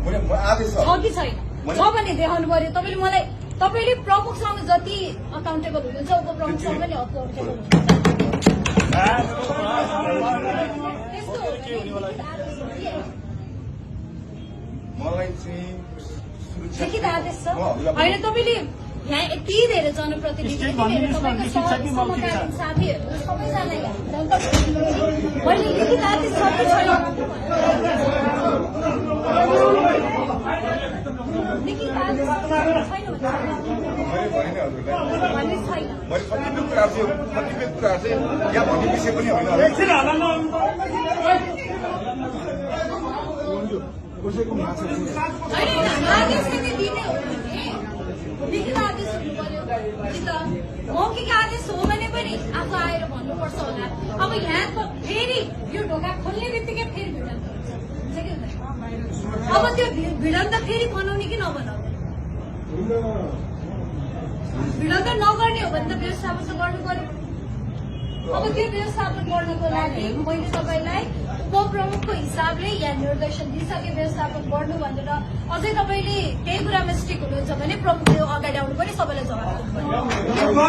आदेश छ कि छैन छ भने देखाउनु पर्यो। तपाईँले मलाई तपाईँले प्रमुखसँग जति अकाउन्टेबल हुनुहुन्छ उपप्रमुखसँग पनि अकाउन्टेबल हुनुहुन्छ। मलाई चाहिँ लिखित आदेश छ होइन। तपाईँले यहाँ यति धेरै जनप्रतिनिधि तपाईँको समकालीन साथीहरू सबैजनालाई मैले लिखित आदेश छ कि छैन लिखित आदेश छैन भने छैन। मैले कतिपय कुरा चाहिँ यहाँ भन्ने विषय पनि होइन। आदेश दिने हो भने लिखित आदेश हुनु पर्यो कि त मौखिक आदेश हो भने पनि आफू आएर भन्नुपर्छ होला। अब यहाँ त फेरि यो ढोका खोल्ने बित्तिकै फेरि भिडन्त हुन्छ कि हुँदैन? अब त्यो भिडन्त फेरि बनाउने कि नबनाउने? भिडन्त नगर्ने हो भने त व्यवस्थापन त गर्नु पर्यो। अब त्यो व्यवस्थापन गर्नको लागि मैले तपाईँलाई उपप्रमुखको हिसाबले यहाँ निर्देशन दिइसके व्यवस्थापन गर्नु भनेर अझै तपाईँले केही कुरामा स्ट्रिक हुनुहुन्छ भने प्रमुखले अगाडि आउनु पनि सबैलाई जवाब दिनु पर्यो।